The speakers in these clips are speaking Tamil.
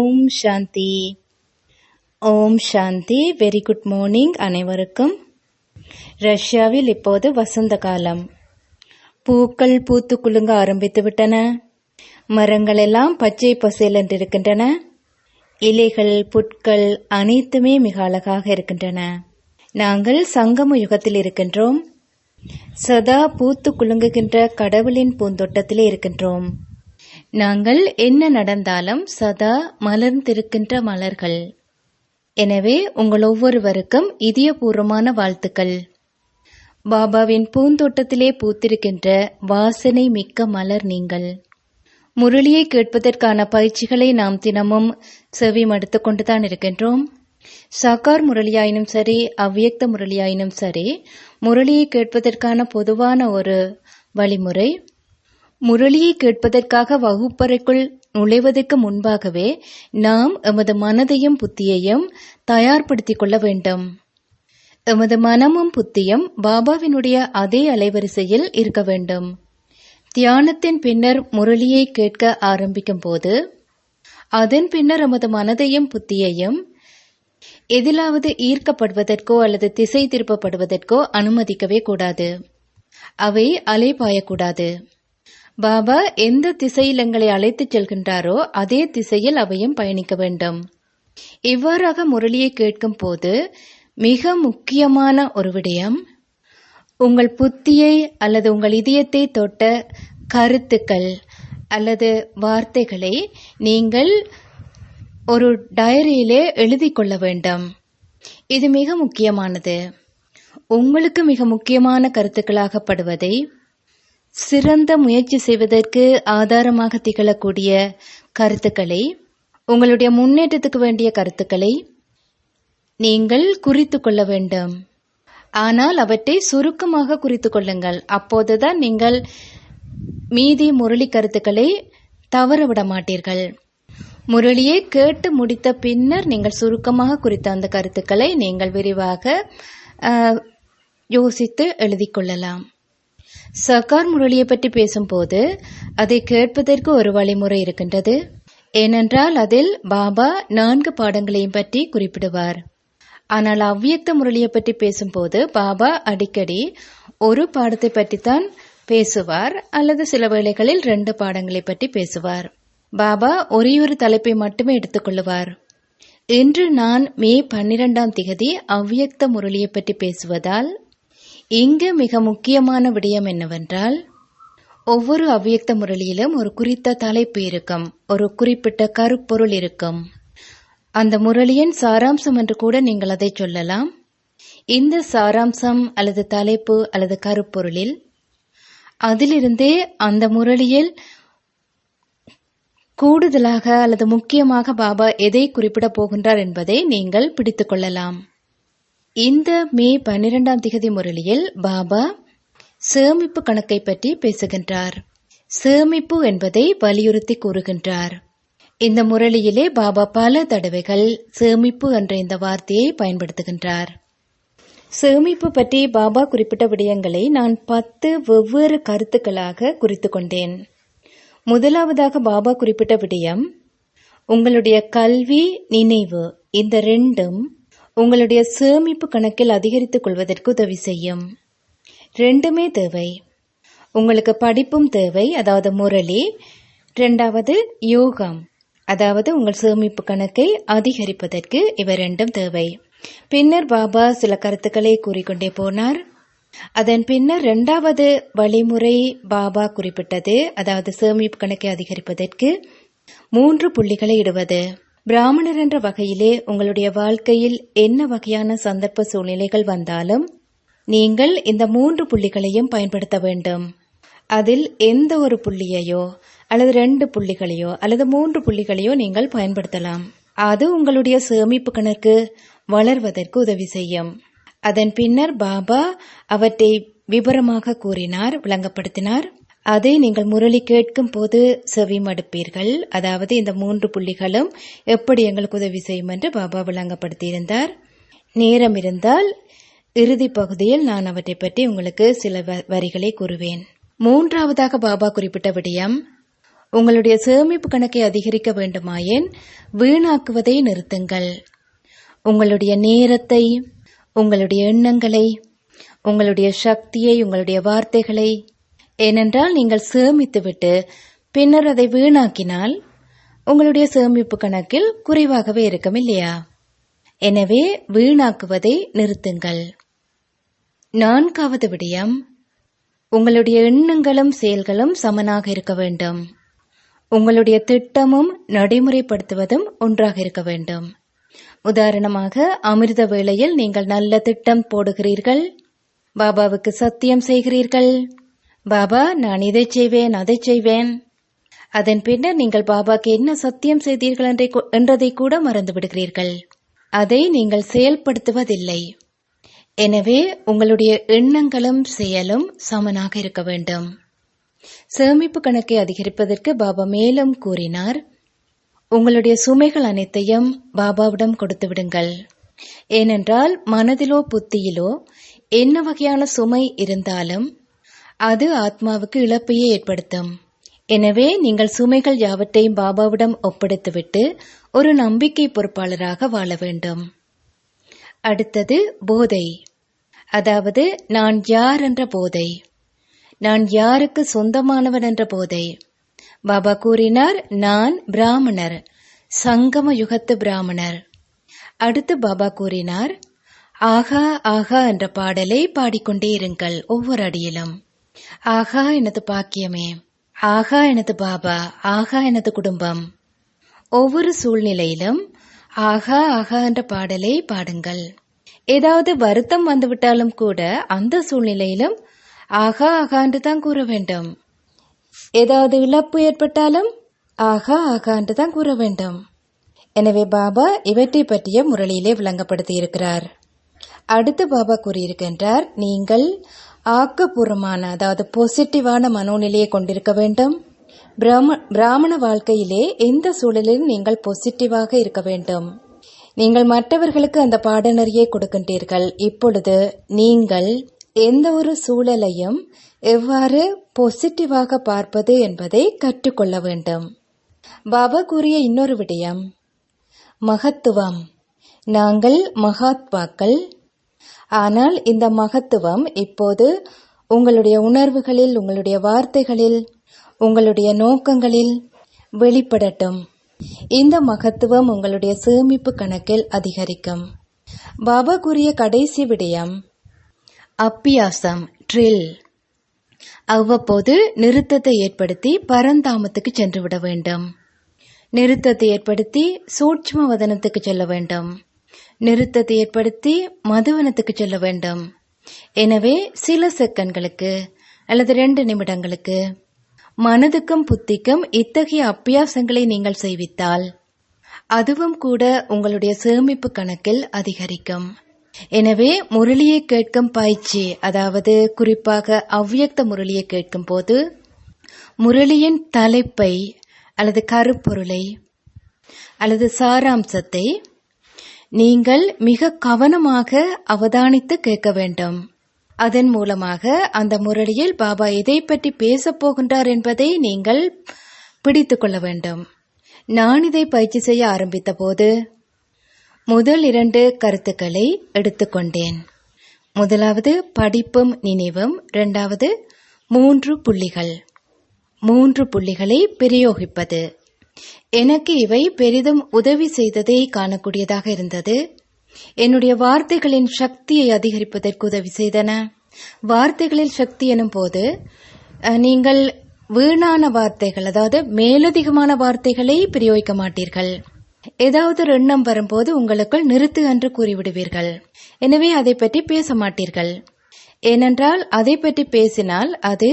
ஓம் சாந்தி. ஓம் சாந்தி. வெரி குட் மார்னிங் அனைவருக்கும். ரஷ்யாவில் இப்போது வசந்த காலம். பூக்கள் பூத்து குலுங்க ஆரம்பித்து விட்டன. மரங்கள் எல்லாம் பச்சை பசேல் என்றிருக்கின்றன. இலைகள் புட்கள் அனைத்துமே மிக அழகாக இருக்கின்றன. நாங்கள் சங்கம யுகத்தில் இருக்கின்றோம். சதா பூத்து குலுங்குகின்ற கடவுளின் பூந்தோட்டத்திலே இருக்கின்றோம். நாங்கள் என்ன நடந்தாலும் சதா மலர்ந்திருக்கின்ற மலர்கள். எனவே உங்கள் ஒவ்வொருவருக்கும் இதயபூர்வமான வாழ்த்துக்கள். பாபாவின் பூந்தோட்டத்திலே பூத்திருக்கின்ற வாசனை மிக்க மலர் நீங்கள். முரளியை கேட்பதற்கான பயிற்சிகளை நாம் தினமும் செவி மடுத்துக் கொண்டுதான் இருக்கின்றோம். சாக்கார் முரளியாயினும் சரி, அவ்வியக்த முரளியாயினும் சரி, முரளியை கேட்பதற்கான பொதுவான ஒரு வழிமுறை, முரளியை கேட்பதற்காக வகுப்பறைக்குள் நுழைவதற்கு முன்பாகவே நாம் எமது மனதையும் புத்தியையும் தயார்படுத்திக் கொள்ள வேண்டும். எமது மனமும் புத்தியும் பாபாவினுடைய அதே அலைவரிசையில் இருக்க வேண்டும். தியானத்தின் பின்னர் முரளியை கேட்க ஆரம்பிக்கும் போது அதன் பின்னர் எமது மனதையும் புத்தியையும் எதிலாவது ஈர்க்கப்படுவதற்கோ அல்லது திசை திருப்பப்படுவதற்கோ அனுமதிக்கவே கூடாது. அவை அலைபாயக்கூடாது. பாபா எந்த திசையில் எங்களை அழைத்துச் செல்கின்றாரோ அதே திசையில் அவையும் பயணிக்க வேண்டும். இவ்வாறாக முரளியை கேட்கும் போது மிக முக்கியமான ஒரு விடயம், உங்கள் புத்தியை அல்லது உங்கள் இதயத்தை தொட்ட கருத்துக்கள் அல்லது வார்த்தைகளை நீங்கள் ஒரு டைரியிலே எழுதி கொள்ள வேண்டும். இது மிக முக்கியமானது. உங்களுக்கு மிக முக்கியமான கருத்துக்களாகப்படுவதை, சிறந்த முயற்சி செய்வதற்கு ஆதாரமாக திகழக்கூடிய கருத்துக்களை, உங்களுடைய முன்னேற்றத்துக்கு வேண்டிய கருத்துக்களை நீங்கள் குறித்து கொள்ள வேண்டும். ஆனால் அவற்றை சுருக்கமாக குறித்து கொள்ளுங்கள். அப்போதுதான் நீங்கள் மீதி முரளி கருத்துக்களை தவறவிட மாட்டீர்கள். முரளியை கேட்டு முடித்த பின்னர் நீங்கள் சுருக்கமாக குறித்த அந்த கருத்துக்களை நீங்கள் விரிவாக யோசித்து எழுதி கொள்ளலாம். சகார் முரளியை பற்றி பேசும்போது அதை கேட்பதற்கு ஒரு வழிமுறை இருக்கின்றது. ஏனென்றால் அதில் பாபா 4 பாடங்களையும் பற்றி குறிப்பிடுவார். ஆனால் அவ்வியக்த முரளியை பற்றி பேசும்போது பாபா அடிக்கடி ஒரு பாடத்தை பற்றித்தான் பேசுவார், அல்லது சில வேளைகளில் 2 பாடங்களை பற்றி பேசுவார். பாபா ஒரே ஒரு தலைப்பை மட்டுமே எடுத்துக்கொள்ளுவார். இன்று நான் மே 12 அவ்வியக்த முரளியை பற்றி பேசுவதால் இங்கு மிக முக்கியமான விடயம் என்னவென்றால், ஒவ்வொரு அவ்வியக்த முரளியிலும் ஒரு குறித்த தலைப்பு இருக்கும், ஒரு குறிப்பிட்ட கருப்பொருள் இருக்கும். அந்த முரளியின் சாராம்சம் என்று கூட நீங்கள் அதை சொல்லலாம். இந்த சாராம்சம் அல்லது தலைப்பு அல்லது கருப்பொருளில் அதிலிருந்தே அந்த முரளியில் கூடுதலாக அல்லது முக்கியமாக பாபா எதை குறிப்பிடப் போகின்றார் என்பதை நீங்கள் பிடித்துக் கொள்ளலாம். இந்த மே 12 முரளியில் பாபா சேமிப்பு கணக்கை பற்றி பேசுகின்றார். சேமிப்பு என்பதை வலியுறுத்தி கூறுகின்றார். இந்த முரளியிலே பாபா பல தடவைகள் சேமிப்பு என்ற இந்த வார்த்தையை பயன்படுத்துகின்றார். சேமிப்பு பற்றி பாபா குறிப்பிட்ட விடயங்களை நான் 10 வெவ்வேறு கருத்துக்களாக குறித்து கொண்டேன். முதலாவதாக பாபா குறிப்பிட்ட விடயம், உங்களுடைய கல்வி, நினைவு, இந்த 2ம் உங்களுடைய சேமிப்பு கணக்கில் அதிகரித்துக் கொள்வதற்கு உதவி செய்யும். 2மே தேவை. உங்களுக்கு படிப்பும் தேவை, அதாவது முரளி. 2வது யோகம், அதாவது உங்கள் சேமிப்பு கணக்கை அதிகரிப்பதற்கு இவை 2ம் தேவை. பின்னர் பாபா சில கருத்துக்களை கூறிக்கொண்டே போனார். அதன் பின்னர் 2வது வழிமுறை பாபா குறிப்பிட்டது, அதாவது சேமிப்பு கணக்கை அதிகரிப்பதற்கு 3 புள்ளிகளை இடுவது. பிராமணர் என்ற வகையிலே உங்களுடைய வாழ்க்கையில் என்ன வகையான சந்தர்ப்ப சூழ்நிலைகள் வந்தாலும் நீங்கள் இந்த 3 புள்ளிகளையும் பயன்படுத்த வேண்டும். அதில் எந்த ஒரு புள்ளியையோ அல்லது 2 புள்ளிகளையோ அல்லது 3 புள்ளிகளையோ நீங்கள் பயன்படுத்தலாம். அது உங்களுடைய சேமிப்பு கணக்கு வளர்வதற்கு உதவி செய்யும். அதன் பின்னர் பாபா அவற்றை விபரமாக கூறினார், விளங்கப்படுத்தினார். அதை நீங்கள் முரளி கேட்கும் போது செவி மடுப்பீர்கள். அதாவது இந்த 3 புள்ளிகளும் எப்படி எங்களுக்கு உதவி செய்யும் என்று பாபா விளங்கப்படுத்தியிருந்தார். நேரம் இருந்தால் இறுதி பகுதியில் நான் அவற்றை பற்றி உங்களுக்கு சில வரிகளை கூறுவேன். 3வதாக பாபா குறிப்பிட்ட விடயம், உங்களுடைய சேமிப்பு கணக்கை அதிகரிக்க வேண்டுமாயின் வீணாக்குவதை நிறுத்துங்கள். உங்களுடைய நேரத்தை, உங்களுடைய எண்ணங்களை, உங்களுடைய சக்தியை, உங்களுடைய வார்த்தைகளை. ஏனென்றால் நீங்கள் சேமித்துவிட்டு பின்னர் அதை வீணாக்கினால் உங்களுடைய சேமிப்பு கணக்கில் குறைவாகவே இருக்கும் இல்லையா? எனவே வீணாக்குவதை நிறுத்துங்கள். 4வது விடயம், உங்களுடைய எண்ணங்களும் செயல்களும் சமனாக இருக்க வேண்டும். உங்களுடைய திட்டமும் நடைமுறைப்படுத்துவதும் ஒன்றாக இருக்க வேண்டும். உதாரணமாக, அமிர்த வேளையில் நீங்கள் நல்ல திட்டம் போடுகிறீர்கள், பாபாவுக்கு சத்தியம் செய்கிறீர்கள், பாபா நான் இதை செய்வேன் அதை செய்வேன். அதன் பின்னர் நீங்கள் பாபாக்கு என்ன சத்தியம் செய்தீர்கள் என்றதை கூட மறந்து விடுகிறீர்கள். அதை நீங்கள் செயல்படுத்துவதில்லை. எனவே உங்களுடைய எண்ணங்களும் செயலும் சமனாக இருக்க வேண்டும். சேமிப்பு கணக்கை அதிகரிப்பதற்கு பாபா மேலும் கூறினார், உங்களுடைய சுமைகள் அனைத்தையும் பாபாவிடம் கொடுத்து விடுங்கள். ஏனென்றால் மனதிலோ புத்தியிலோ என்ன வகையான சுமை இருந்தாலும் அது ஆத்மாவுக்கு இழப்பையே ஏற்படுத்தும். எனவே நீங்கள் சுமைகள் யாவற்றையும் பாபாவிடம் ஒப்படைத்துவிட்டு ஒரு நம்பிக்கை பொறுப்பாளராக வாழ வேண்டும். அடுத்தது போதை, அதாவது நான் யார் என்ற போதை, நான் யாருக்கு சொந்தமானவன் என்ற போதை. பாபா கூறினார், நான் பிராமணர், சங்கம யுகத்து பிராமணர். அடுத்து பாபா கூறினார், ஆகா ஆகா என்ற பாடலை பாடிக்கொண்டே இருங்கள் ஒவ்வொரு அடியிலும். ஆகா எனது பாக்கியமே, ஆகா எனது பாபா, ஆகா எனது குடும்பம். ஒவ்வொரு சூழ்நிலையிலும் ஆகா ஆகா என்ற பாடலை பாடுங்கள். ஏதாவது வருத்தம் வந்துவிட்டாலும் கூட அந்த சூழ்நிலையிலும் ஆகா ஆகா என்று தான் கூற வேண்டும். ஏதாவது இழப்பு ஏற்பட்டாலும் ஆகா ஆகா என்று தான் கூற வேண்டும். எனவே பாபா இவற்றை பற்றிய முரளியிலே விளங்கப்படுத்தி இருக்கிறார். அடுத்து பாபா கூறியிருக்கின்றார், நீங்கள் ஆக்கப்பூர்வமான, அதாவது பாசிட்டிவான மனோநிலையை கொண்டிருக்க வேண்டும். பிராமண வாழ்க்கையிலே எந்த சூழலிலும் நீங்கள் பாசிட்டிவாக இருக்க வேண்டும். நீங்கள் மற்றவர்களுக்கு அந்த பாடநெறியை கொடுக்கின்றீர்கள். இப்பொழுது நீங்கள் எந்த ஒரு சூழலையும் எவ்வாறு பாசிட்டிவாக பார்ப்பது என்பதை கற்றுக்கொள்ள வேண்டும். பாபா கூறிய இன்னொரு விடயம் மகத்துவம். நாங்கள் மகாத்மாக்கள். ஆனால் இந்த மகத்துவம் இப்போது உங்களுடைய உணர்வுகளில், உங்களுடைய வார்த்தைகளில், உங்களுடைய நோக்கங்களில் வெளிப்படட்டும். இந்த மகத்துவம் உங்களுடைய சேமிப்பு கணக்கில் அதிகரிக்கும். பாபா கூறிய கடைசி விடயம் அப்பியாசம், ட்ரில். அவ்வப்போது நிறுத்தத்தை ஏற்படுத்தி பரந்தாமத்துக்கு சென்று விட வேண்டும். நிறுத்தத்தை ஏற்படுத்தி சூட்சும வதனத்துக்கு செல்ல வேண்டும். நிறுத்தத்தை ஏற்படுத்தி மதுவனத்துக்கு செல்ல வேண்டும். எனவே சில செகண்ட்களுக்கு அல்லது 2 நிமிடங்களுக்கு மனதுக்கும் புத்திக்கும் இத்தகைய அப்பியாசங்களை நீங்கள் செய்வித்தால் அதுவும் கூட உங்களுடைய சேமிப்பு கணக்கில் அதிகரிக்கும். எனவே முரளியை கேட்கும் பயிற்சி, அதாவது குறிப்பாக அவ்வியக்த முரளியை கேட்கும் போது முரளியின் தலைப்பை அல்லது கருப்பொருளை அல்லது சாராம்சத்தை நீங்கள் மிக கவனமாக அவதானித்து கேட்க வேண்டும். அதன் மூலமாக அந்த முரளியில் பாபா எதை பற்றி பேசப் போகின்றார் என்பதை நீங்கள் பிடித்து கொள்ள வேண்டும். நான் இதை பயிற்சி செய்ய ஆரம்பித்த போது முதல் 2 கருத்துக்களை எடுத்துக்கொண்டேன். முதலாவது படிப்பும் நினைவும், 2வது 3 புள்ளிகள். 3 புள்ளிகளை பிரயோகிப்பது. எனக்கு இவை பெரிதும் உதவி செய்ததை காணக்கூடியதாக இருந்தது. என்னுடைய வார்த்தைகளின் சக்தியை அதிகரிப்பதற்கு உதவி செய்தன. வார்த்தைகளில் சக்தி எனும் போது நீங்கள் வீணான வார்த்தைகள், அதாவது மேலதிகமான வார்த்தைகளை பிரயோகிக்க மாட்டீர்கள். ஏதாவது ஒரு எண்ணம் வரும்போது உங்களுக்குள் நிறுத்து என்று கூறிவிடுவீர்கள். எனவே அதை பற்றி பேச மாட்டீர்கள். ஏனென்றால் அதை பற்றி பேசினால் அது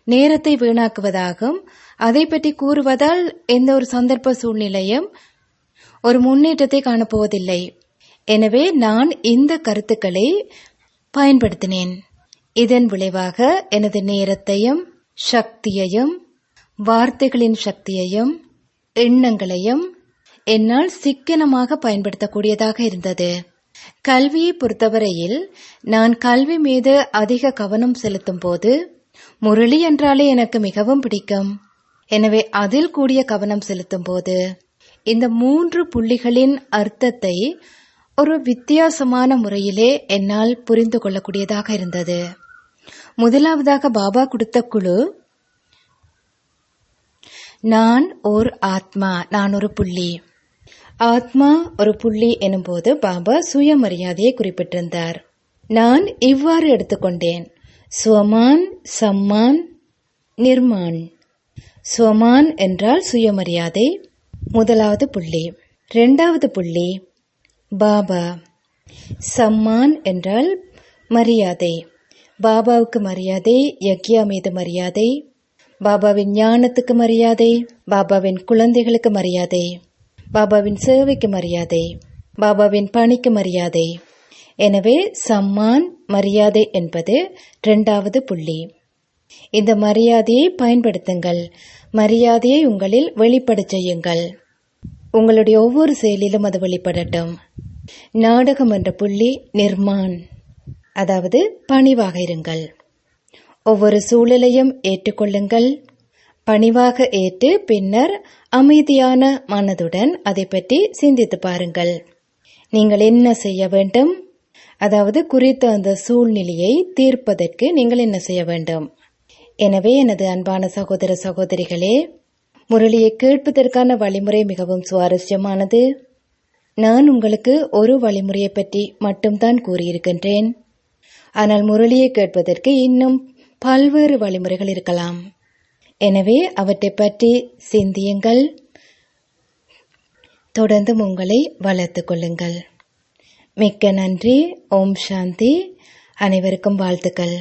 நேரத்தை வீணாக்குவதாகும். அதை பற்றி கூறுவதால் எந்த ஒரு சந்தர்ப்ப சூழ்நிலையும் ஒரு முன்னேற்றத்தை காணப்போவதில்லை. எனவே நான் இந்த கருத்துக்களை பயன்படுத்தினேன். இதன் விளைவாக எனது நேரத்தையும் சக்தியையும் வார்த்தைகளின் சக்தியையும் எண்ணங்களையும் என்னால் சிக்கனமாக பயன்படுத்தக்கூடியதாக இருந்தது. கல்வியை பொறுத்தவரையில் நான் கல்வி மீது அதிக கவனம் செலுத்தும் போது முரளி என்றாலே எனக்கு மிகவும் பிடிக்கும். எனவே அதில் கூடிய கவனம் செலுத்தும் போது இந்த 3 புள்ளிகளின் அர்த்தத்தை ஒரு வித்தியாசமான முறையிலே என்னால் புரிந்து கொள்ளக்கூடியதாக இருந்தது. முதலாவதாக பாபா கொடுத்த குழு, நான் ஓர் ஆத்மா, நான் ஒரு புள்ளி. ஆத்மா ஒரு புள்ளி எனும்போது பாபா சுயமரியாதையை குறிப்பிட்டிருந்தார். நான் இவ்வாறு எடுத்துக்கொண்டேன்: ஸ்வமான், சம்மான், நிர்மான். ஸ்வமான் என்றால் சுயமரியாதை, முதலாவது புள்ளி. 2வது புள்ளி பாபா. சம்மான் என்றால் மரியாதை, பாபாவுக்கு மரியாதை, யக்யா மீது மரியாதை, பாபாவின் ஞானத்துக்கு மரியாதை, பாபாவின் குழந்தைகளுக்கு மரியாதை, பாபாவின் சேவைக்கு மரியாதை, பாபாவின் பணிக்கு மரியாதை. எனவே சம்மான், மரியாதை என்பது 2வது புள்ளி. இந்த மரியாதையை பயன்படுத்துங்கள். மரியாதையை உங்களில் வெளிப்படச் செய்யுங்கள். உங்களுடைய ஒவ்வொரு செயலிலும் அது வெளிப்படட்டும். நாடகம் என்ற புள்ளி நிர்மான், அதாவது பணிவாக இருங்கள். ஒவ்வொரு சூழலையும் ஏற்றுக்கொள்ளுங்கள். பணிவாக ஏற்று பின்னர் அமைதியான மனதுடன் அதை பற்றி சிந்தித்து பாருங்கள். நீங்கள் என்ன செய்ய வேண்டும், அதாவது குறித்த அந்த சூழ்நிலையை தீர்ப்பதற்கு நீங்கள் என்ன செய்ய வேண்டும். எனவே எனது அன்பான சகோதர சகோதரிகளே, முரளியை கேட்பதற்கான வழிமுறை மிகவும் சுவாரஸ்யமானது. நான் உங்களுக்கு ஒரு வழிமுறையை பற்றி மட்டும்தான் கூறியிருக்கின்றேன். ஆனால் முரளியை கேட்பதற்கு இன்னும் பல்வேறு வழிமுறைகள் இருக்கலாம். எனவே அவற்றை பற்றி சிந்தியுங்கள். தொடர்ந்து உங்களை வளர்த்துக் கொள்ளுங்கள். மிக்க நன்றி. ஓம் சாந்தி. அனைவருக்கும் வாழ்த்துக்கள்.